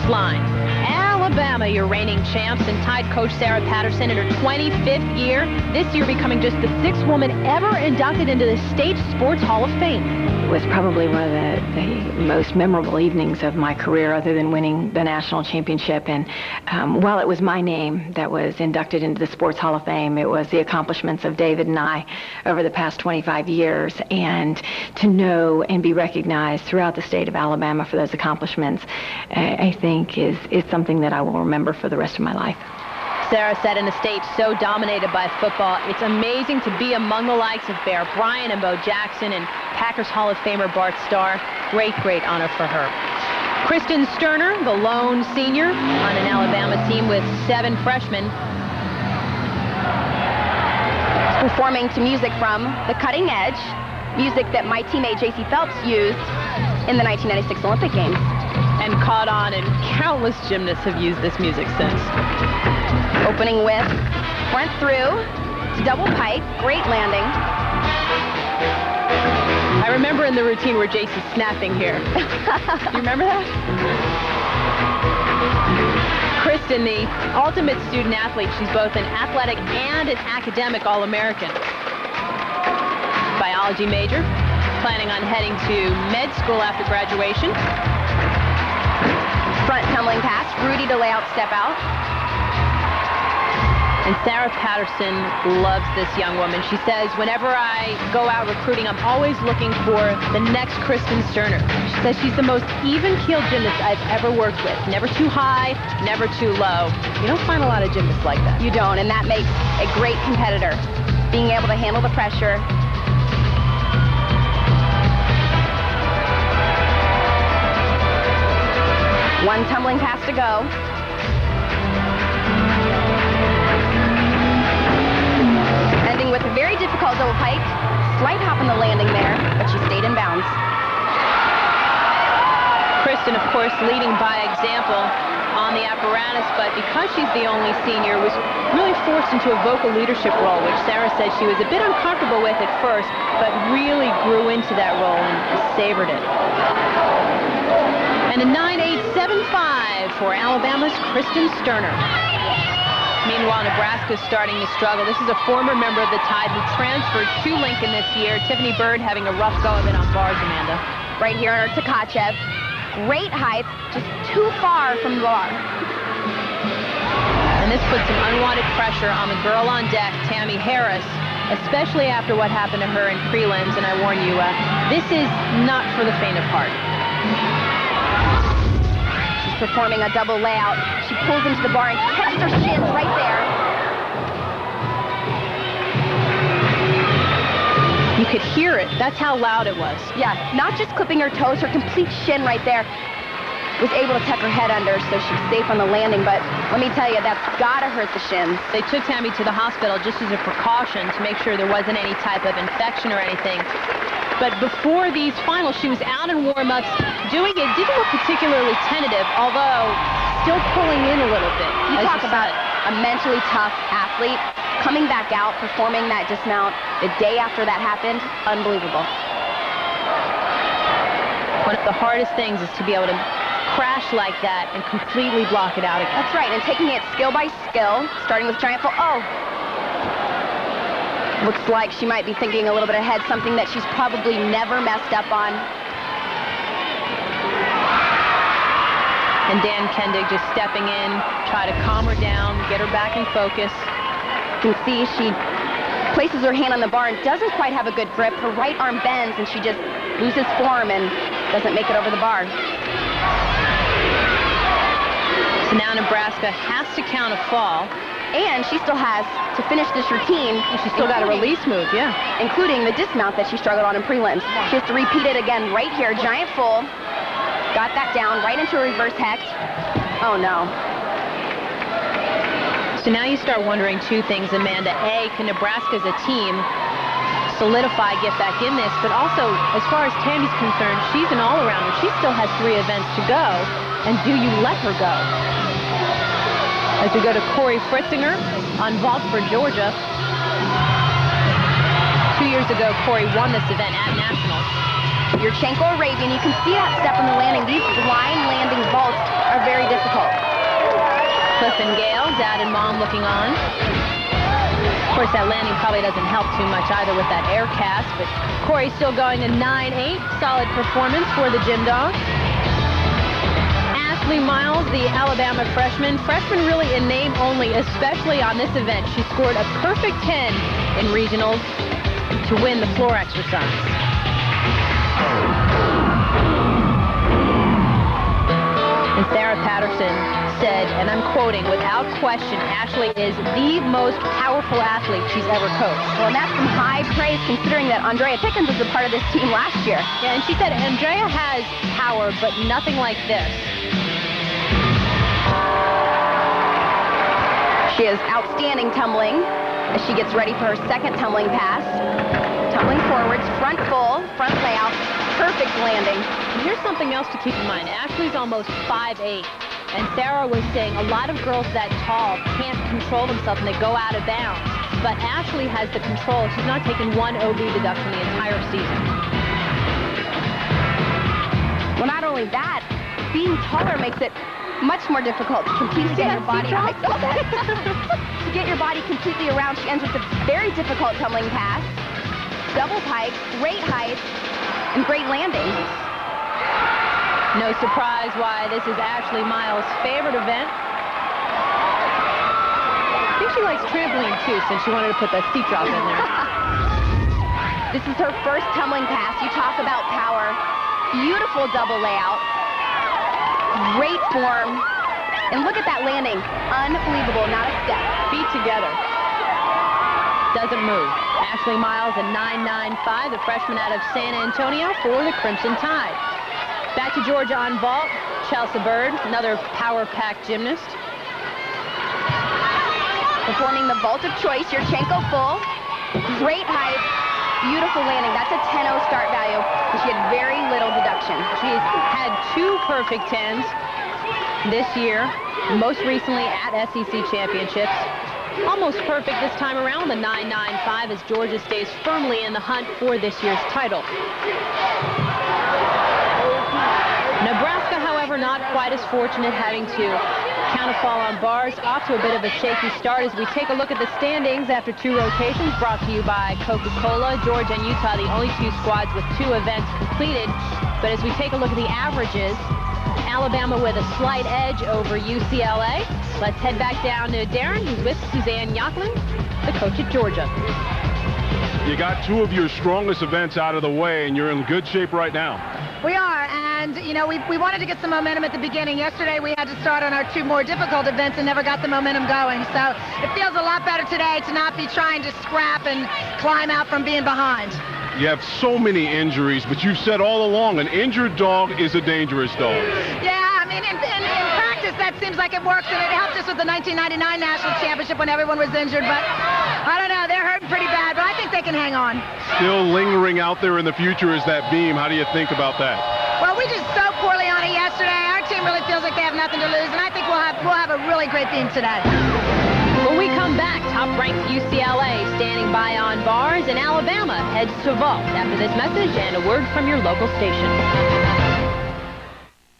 line. Alabama, your reigning champs, and tied coach Sarah Patterson in her 25th year, this year becoming just the 6th woman ever inducted into the State Sports Hall of Fame. It was probably one of the most memorable evenings of my career, other than winning the national championship. And while it was my name that was inducted into the Sports Hall of Fame, it was the accomplishments of David and I over the past 25 years. And to know and be recognized throughout the state of Alabama for those accomplishments, I think is something that I will remember for the rest of my life. Sarah said in a state so dominated by football, it's amazing to be among the likes of Bear Bryant and Bo Jackson and Packers Hall of Famer Bart Starr. Great, great honor for her. Kristin Sterner, the lone senior on an Alabama team with 7 freshmen. Performing to music from The Cutting Edge, music that my teammate J.C. Phelps used in the 1996 Olympic Games. And caught on, and countless gymnasts have used this music since. Opening with front through to double pike, great landing. I remember in the routine where J.C.'s snapping here. You remember that? Kristin, the ultimate student athlete. She's both an athletic and an academic All-American. Biology major, planning on heading to med school after graduation. Front tumbling pass, Rudy to lay out, step out. And Sarah Patterson loves this young woman. She says, whenever I go out recruiting, I'm always looking for the next Kristin Sterner. She says she's the most even-keeled gymnast I've ever worked with. Never too high, never too low. You don't find a lot of gymnasts like that. You don't, and that makes a great competitor. Being able to handle the pressure. One tumbling pass to go. Ending with a very difficult double pike. Slight hop on the landing there, but she stayed in bounds. Kristin, of course, leading by example on the apparatus, but because she's the only senior, was really forced into a vocal leadership role, which Sarah said she was a bit uncomfortable with at first, but really grew into that role and savored it. And a 9.875 for Alabama's Kristin Sterner. Meanwhile, Nebraska's starting to struggle. This is a former member of the Tide who transferred to Lincoln this year. Tiffany Byrd having a rough go of it on bars, Amanda. Right here on her Tkachev. Great height, just too far from the bar. And this puts some unwanted pressure on the girl on deck, Tami Harris, especially after what happened to her in prelims. And I warn you, this is not for the faint of heart. Performing a double layout. She pulls into the bar and catches her shins right there. You could hear it. That's how loud it was. Yeah, not just clipping her toes, her complete shin right there. Was able to tuck her head under so she was safe on the landing, but let me tell you, that's gotta hurt the shins. They took Tami to the hospital just as a precaution to make sure there wasn't any type of infection or anything. But before these finals, she was out in warm-ups doing it. Didn't look particularly tentative, although still pulling in a little bit. You talk about a mentally tough athlete. Coming back out, performing that dismount the day after that happened, unbelievable. One of the hardest things is to be able to crash like that and completely block it out again. That's right, and taking it skill by skill, starting with giant full. Oh! Looks like she might be thinking a little bit ahead, something that she's probably never messed up on. And Dan Kendig just stepping in, try to calm her down, get her back in focus. You can see she places her hand on the bar and doesn't quite have a good grip. Her right arm bends and she just loses form and doesn't make it over the bar. So now Nebraska has to count a fall. And she still has to finish this routine. She's still got a release move, yeah. Including the dismount that she struggled on in prelims. She has to repeat it again right here, giant full. Got that down, right into a reverse hex. Oh no. So now you start wondering two things, Amanda. A, can Nebraska as a team solidify, get back in this? But also, as far as Tami's concerned, she's an all-arounder. She still has 3 events to go. And do you let her go? As we go to Corey Fritzinger on vault for Georgia. 2 years ago, Corey won this event at Nationals. Yurchenko Arabian, you can see that step on the landing. These blind landing vaults are very difficult. and Gail, dad and mom looking on. Of course, that landing probably doesn't help too much either with that air cast, but Corey still going a 9-8. Solid performance for the gym dog. Ashley Miles, the Alabama freshman. Freshman really in name only, especially on this event. She scored a perfect 10 in regionals to win the floor exercise. And Sarah Patterson said, and I'm quoting, without question, Ashley is the most powerful athlete she's ever coached. Well, and that's some high praise considering that Andrea Pickens was a part of this team last year. Yeah, and she said Andrea has power, but nothing like this. She is outstanding tumbling as she gets ready for her second tumbling pass. Tumbling forwards, front full, front layout, perfect landing. And here's something else to keep in mind. Ashley's almost 5'8", and Sarah was saying a lot of girls that tall can't control themselves and they go out of bounds. But Ashley has the control. She's not taking one OB deduction the entire season. Well, not only that, being taller makes it much more difficult to compete to get your body. I saw that. To get your body completely around, she ends with a very difficult tumbling pass, double pipe, great height, and great landing. No surprise why this is Ashley Miles' favorite event. I think she likes trampoline too, since she wanted to put that seat drop in there. This is her first tumbling pass. You talk about power. Beautiful double layout. Great form. And look at that landing. Unbelievable, not a step. Feet together. Doesn't move. Ashley Miles, a 9.95, the freshman out of San Antonio for the Crimson Tide. Back to Georgia on vault. Chelsa Byrd, another power-packed gymnast. Performing the vault of choice, your Chenko full. Great height. Beautiful landing. That's a 10-0 start value. And she had very little deduction. She's had 2 perfect 10s this year, most recently at SEC Championships. Almost perfect this time around, the 9.95, as Georgia stays firmly in the hunt for this year's title. Nebraska, however, not quite as fortunate, having to count a fall on bars. Off to a bit of a shaky start as we take a look at the standings after 2 rotations, brought to you by Coca-Cola. Georgia and Utah, the only 2 squads with 2 events completed. But as we take a look at the averages, Alabama with a slight edge over UCLA. Let's head back down to Darren, who's with Suzanne Yocklin, the coach at Georgia. You got 2 of your strongest events out of the way, and you're in good shape right now. We are, and you know, we wanted to get some momentum at the beginning. Yesterday we had to start on our 2 more difficult events and never got the momentum going. So it feels a lot better today to not be trying to scrap and climb out from being behind. You have so many injuries, but you've said all along, an injured dog is a dangerous dog. Yeah, I mean, in practice that seems like it works, and it helped us with the 1999 National Championship when everyone was injured, but I don't know, they're hurting pretty bad, but I think they can hang on. Still lingering out there in the future is that beam. How do you think about that? Well, we did so poorly on it yesterday. Our team really feels like they have nothing to lose, and I think we'll have a really great beam today. When we come back, top-ranked UCLA standing by on bars, and Alabama heads to vault after this message and a word from your local station.